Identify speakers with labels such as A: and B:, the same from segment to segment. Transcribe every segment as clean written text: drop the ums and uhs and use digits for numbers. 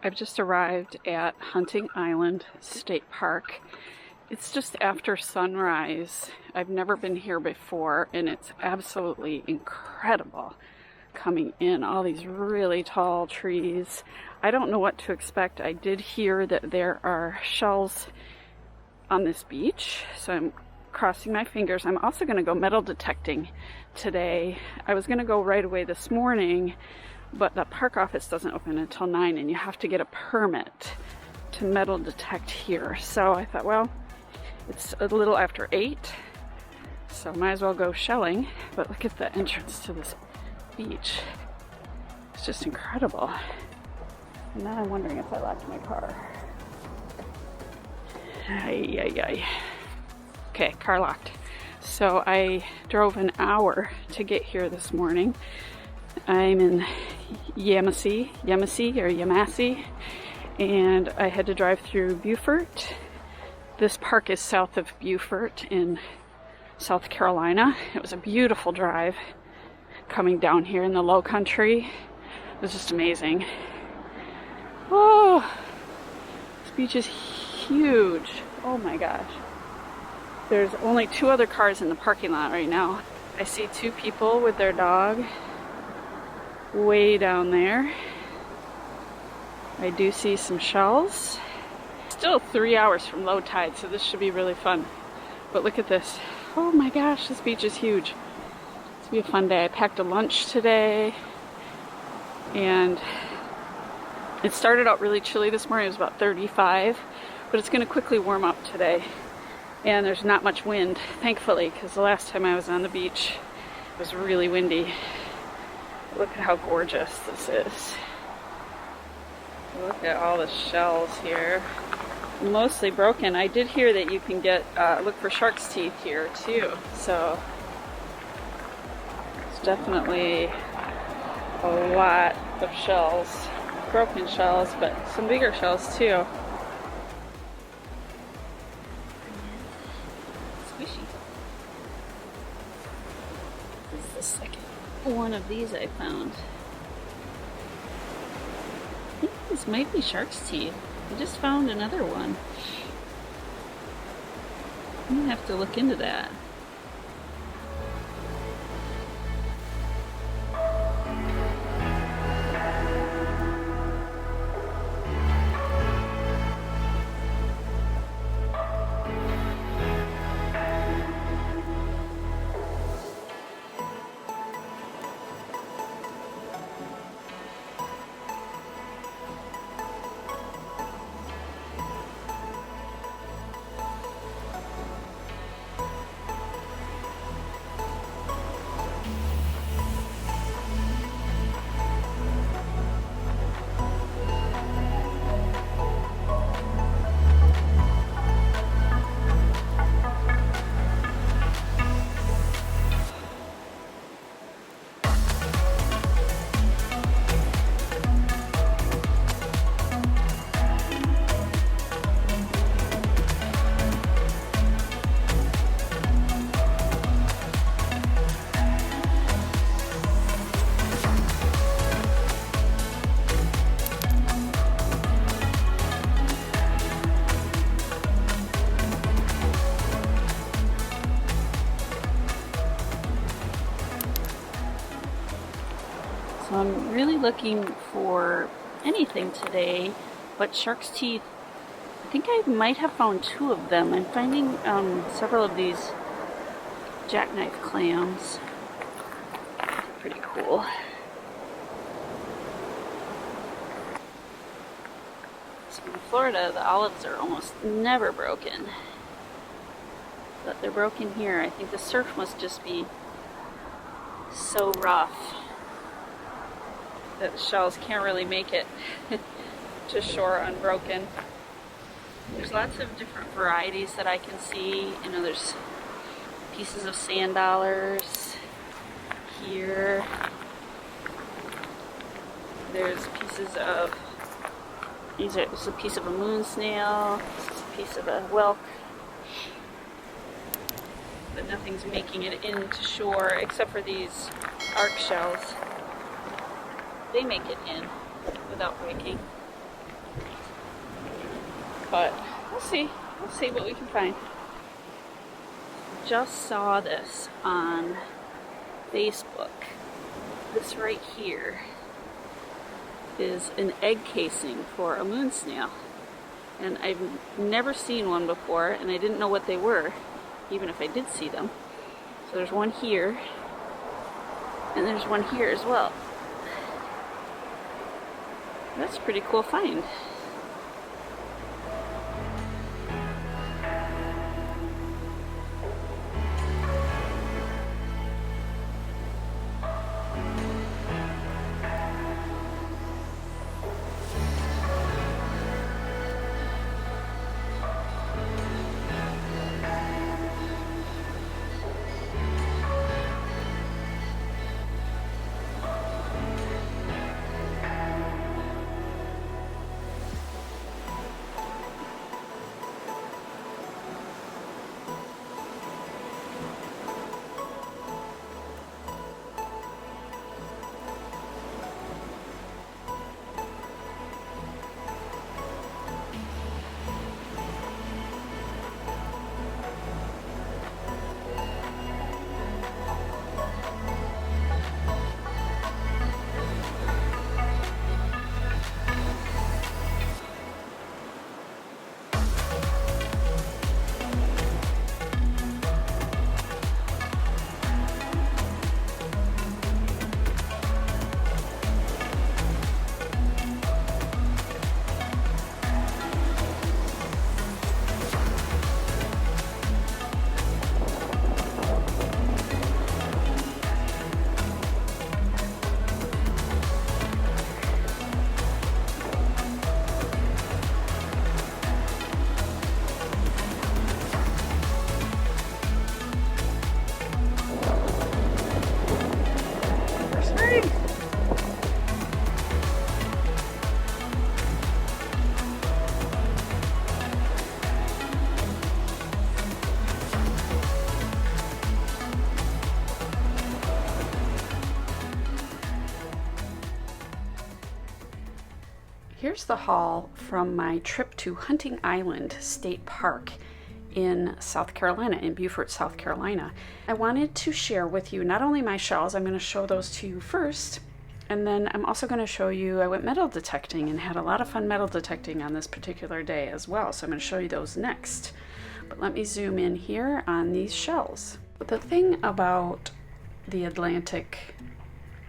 A: I've just arrived at Hunting Island State Park. It's just after sunrise. I've never been here before, and it's absolutely incredible coming in. All these really tall trees. I don't know what to expect. I did hear that there are shells on this beach, so I'm crossing my fingers. I'm also going to go metal detecting today. I was going to go right away this morning, but the park office doesn't open until 9, and you have to get a permit to metal detect here. So I thought, well, it's a little after 8, so might as well go shelling. But look at the entrance to this beach. It's just incredible. And now I'm wondering if I locked my car. Ay, ay, ay. Okay, car locked. So I drove an hour to get here this morning. I'm in Yamasee, and I had to drive through Beaufort. This park is south of Beaufort in South Carolina. It was a beautiful drive coming down here in the low country. It was just amazing. Oh, this beach is huge. Oh my gosh. There's only 2 other cars in the parking lot right now. I see 2 people with their dog way down there. I do see some shells. Still 3 hours from low tide, so this should be really fun. But look at this. Oh my gosh, this beach is huge. It's gonna be a fun day. I packed a lunch today, and it started out really chilly this morning. It was about 35, but it's gonna quickly warm up today. And there's not much wind, thankfully, because the last time I was on the beach, it was really windy. Look at how gorgeous this is. Look at all the shells here. Mostly broken. I did hear that you can get, look for shark's teeth here too. So it's definitely a lot of shells. Broken shells, but some bigger shells too. Squishy. This is the second one of these I found. I think this might be shark's teeth. I just found another one. I'm gonna have to look into that. So I'm really looking for anything today, but shark's teeth, I think I might have found 2 of them. I'm finding several of these jackknife clams. Pretty cool. So in Florida, the olives are almost never broken, but they're broken here. I think the surf must just be so rough that the shells can't really make it to shore unbroken. There's lots of different varieties that I can see. You know, there's pieces of sand dollars here. There's pieces of, this is a piece of a moon snail, this is a piece of a whelk. But nothing's making it into shore except for these arc shells. They make it in without breaking. but we'll see. We'll see what we can find. Just saw this on Facebook. This right here is an egg casing for a moon snail. And I've never seen one before, and I didn't know what they were, even if I did see them. So there's one here, and there's one here as well. That's a pretty cool find. Here's the haul from my trip to Hunting Island State Park in South Carolina, in Beaufort, South Carolina. I wanted to share with you not only my shells, I'm going to show those to you first, and then I'm also going to show you, I went metal detecting and had a lot of fun metal detecting on this particular day as well, so I'm going to show you those next. But let me zoom in here on these shells. But the thing about the Atlantic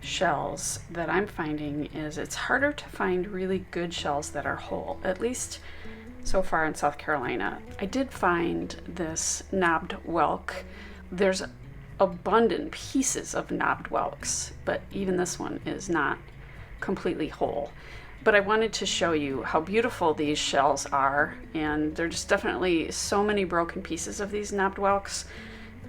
A: shells that I'm finding is it's harder to find really good shells that are whole, at least so far in South Carolina. I did find this knobbed whelk. There's abundant pieces of knobbed whelks, but even this one is not completely whole. But I wanted to show you how beautiful these shells are, and there's just definitely so many broken pieces of these knobbed whelks.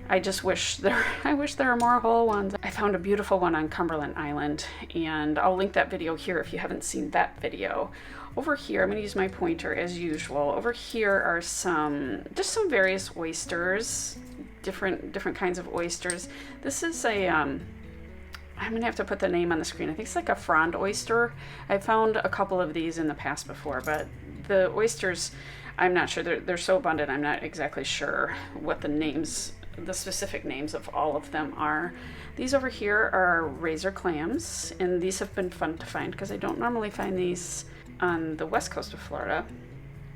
A: I wish there were more whole ones. I found a beautiful one on Cumberland Island, and I'll link that video here if you haven't seen that video. Over here, I'm going to use my pointer as usual. Over here are just some various oysters, different kinds of oysters. This is a, I'm going to have to put the name on the screen. I think it's like a frond oyster. I found a couple of these in the past before, but the oysters, I'm not sure. They're so abundant, I'm not exactly sure what the specific names of all of them are. These over here are razor clams, and these have been fun to find because I don't normally find these on the west coast of Florida,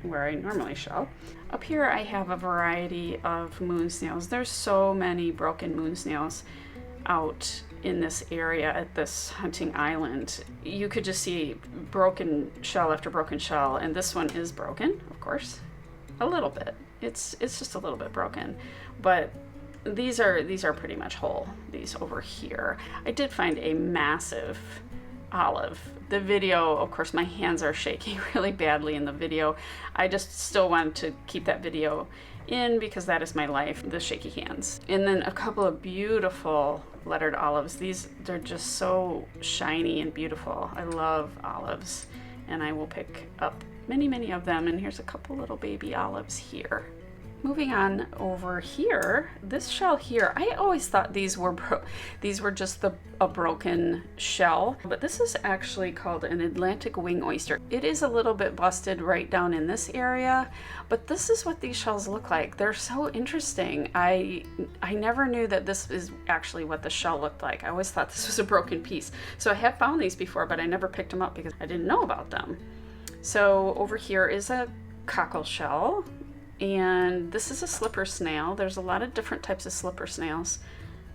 A: where I normally shell. Up here I have a variety of moon snails. There's so many broken moon snails out in this area at this hunting island. You could just see broken shell after broken shell, and this one is broken, of course, a little bit. It's just a little bit broken, but these are pretty much whole, these over here. I did find a massive olive. The video, of course, my hands are shaking really badly in the video. I just still want to keep that video in because that is my life, the shaky hands. And then a couple of beautiful lettered olives. They're just so shiny and beautiful. I love olives, and I will pick up many of them. And here's a couple little baby olives here. Moving on over here, this shell here, I always thought these were just a broken shell, but this is actually called an Atlantic wing oyster. It is a little bit busted right down in this area, but this is what these shells look like. They're so interesting. I never knew that this is actually what the shell looked like. I always thought this was a broken piece. So I have found these before, but I never picked them up because I didn't know about them. So over here is a cockle shell. And this is a slipper snail. There's a lot of different types of slipper snails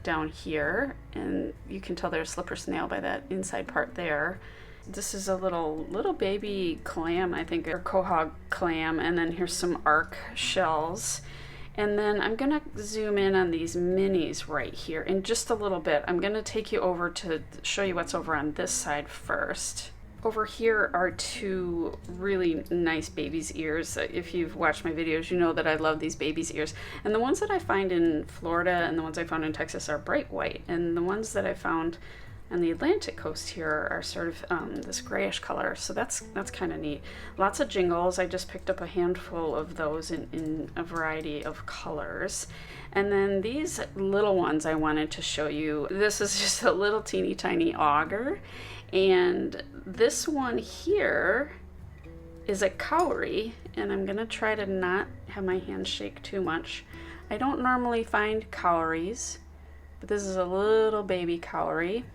A: down here, and you can tell they're a slipper snail by that inside part there. This is a little baby clam, I think, or quahog clam, and then here's some arc shells. And then I'm gonna zoom in on these minis right here in just a little bit. I'm gonna take you over to show you what's over on this side first. Over here are two really nice baby's ears. If you've watched my videos, you know that I love these baby's ears. And the ones that I find in Florida and the ones I found in Texas are bright white. And the ones that I found on the Atlantic coast here are sort of this grayish color. So that's kind of neat. Lots of jingles. I just picked up a handful of those in a variety of colors. And then these little ones I wanted to show you. This is just a little teeny tiny auger. And this one here is a cowrie, and I'm gonna try to not have my hands shake too much. I don't normally find cowries, but this is a little baby cowrie.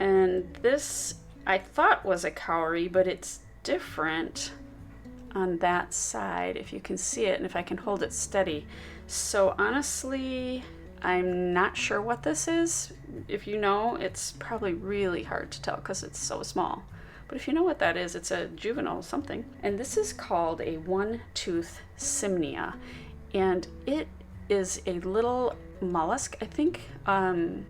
A: And this I thought was a cowrie, but it's different on that side, if you can see it and if I can hold it steady. So honestly, I'm not sure what this is. If you know, it's probably really hard to tell because it's so small. But if you know what that is, it's a juvenile something. And this is called a one-tooth simnia. And it is a little mollusk, I think.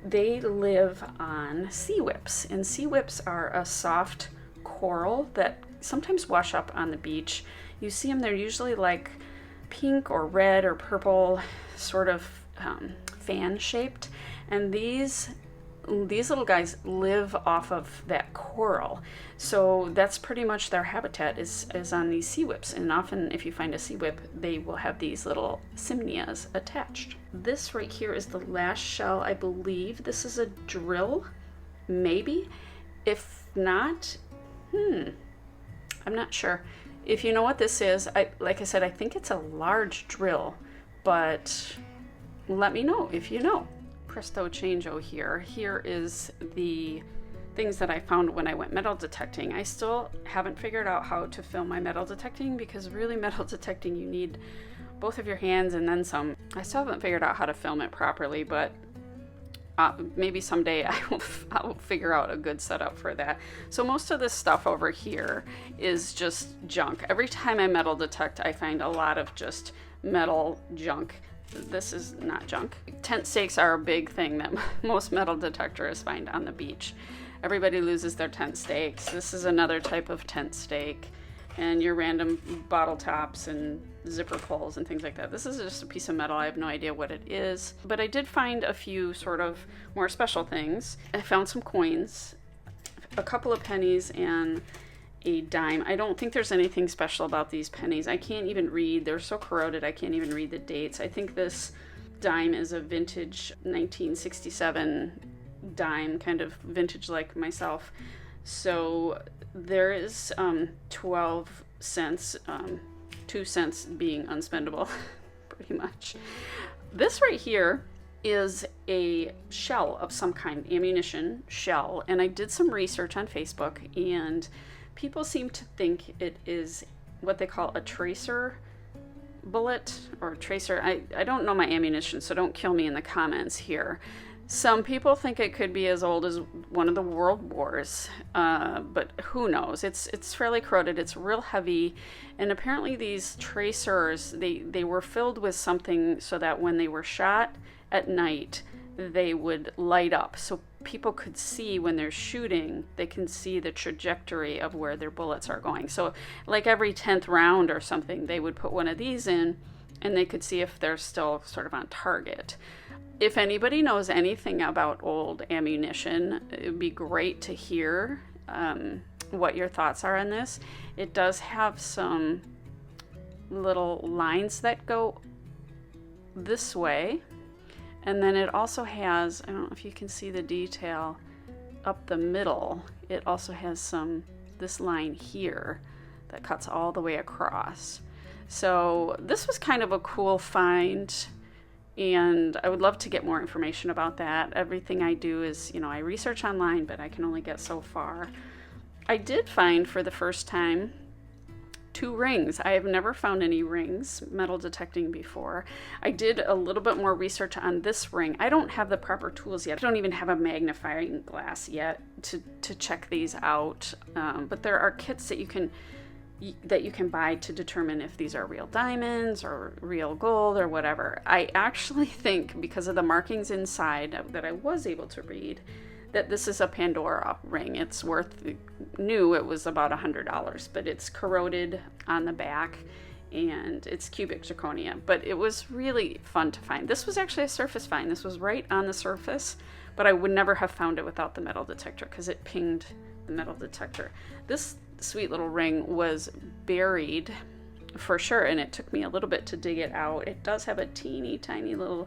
A: They live on sea whips. And sea whips are a soft coral that sometimes wash up on the beach. You see them, they're usually like pink or red or purple, sort of fan shaped, and these little guys live off of that coral. So that's pretty much their habitat is on these sea whips, and often if you find a sea whip, they will have these little simnias attached. This right here is the last shell. I believe this is a drill, maybe. If not, I'm not sure. If you know what this is, like I said, I think it's a large drill, but let me know if you know. Presto changeo here. Here is the things that I found when I went metal detecting. I still haven't figured out how to film my metal detecting because really metal detecting you need both of your hands and then some. I still haven't figured out how to film it properly, but maybe someday I will figure out a good setup for that. So most of this stuff over here is just junk. Every time I metal detect, I find a lot of just metal junk. This is not junk. Tent stakes are a big thing that most metal detectors find on the beach. Everybody loses their tent stakes. This is another type of tent stake. And your random bottle tops and zipper pulls and things like that. This is just a piece of metal. I have no idea what it is. But I did find a few sort of more special things. I found some coins, a couple of pennies, and a dime. I don't think there's anything special about these pennies. I can't even read. They're so corroded I can't even read the dates. I think this dime is a vintage 1967 dime, kind of vintage like myself. So there is 12 cents, 2 cents being unspendable, pretty much. This right here is a shell of some kind, ammunition shell, and I did some research on Facebook, and people seem to think it is what they call a tracer bullet or tracer. I don't know my ammunition, so don't kill me in the comments here. Some people think it could be as old as one of the world wars, but who knows? It's fairly corroded. It's real heavy, and apparently these tracers, they were filled with something so that when they were shot at night, they would light up. So people could see when they're shooting, they can see the trajectory of where their bullets are going. So like every 10th round or something, they would put one of these in, and they could see if they're still sort of on target. If anybody knows anything about old ammunition, it would be great to hear what your thoughts are on this. It does have some little lines that go this way. And then it also has, I don't know if you can see the detail up the middle, it also has this line here that cuts all the way across. So this was kind of a cool find, and I would love to get more information about that. Everything I do is, I research online, but I can only get so far. I did find for the first time 2 rings. I have never found any rings metal detecting before. I did a little bit more research on this ring. I don't have the proper tools yet. I don't even have a magnifying glass yet to check these out. But there are kits that you can buy to determine if these are real diamonds or real gold or whatever. I actually think, because of the markings inside that I was able to read, that this is a Pandora ring. It's new, it was about $100, but it's corroded on the back and it's cubic zirconia. But it was really fun to find. This was actually a surface find. This was right on the surface, but I would never have found it without the metal detector because it pinged the metal detector. This sweet little ring was buried for sure, and it took me a little bit to dig it out. It does have a teeny tiny little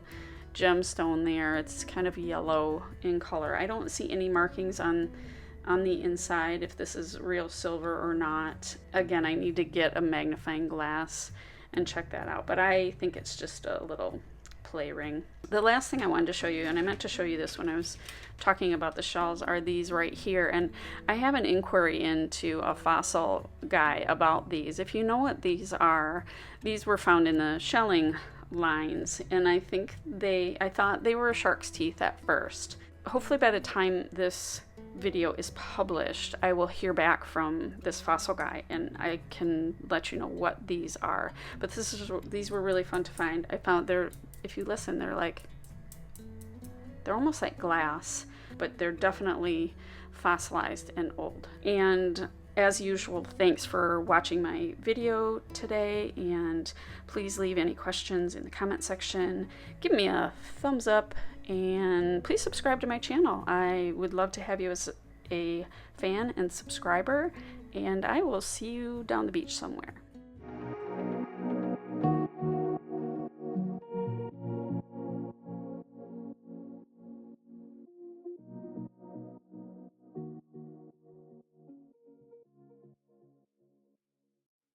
A: gemstone there. It's kind of yellow in color. I don't see any markings on the inside if this is real silver or not. Again, I need to get a magnifying glass and check that out, but I think it's just a little play ring. The last thing I wanted to show you, and I meant to show you this when I was talking about the shells, are these right here. And I have an inquiry into a fossil guy about these. If you know what these are, these were found in the shelling lines, and I thought they were shark's teeth at first. Hopefully by the time this video is published, I will hear back from this fossil guy and I can let you know what these are. But these were really fun to find. I found if you listen, they're almost like glass, but they're definitely fossilized and old. And as usual, thanks for watching my video today, and please leave any questions in the comment section. Give me a thumbs up, and please subscribe to my channel. I would love to have you as a fan and subscriber, and I will see you down the beach somewhere.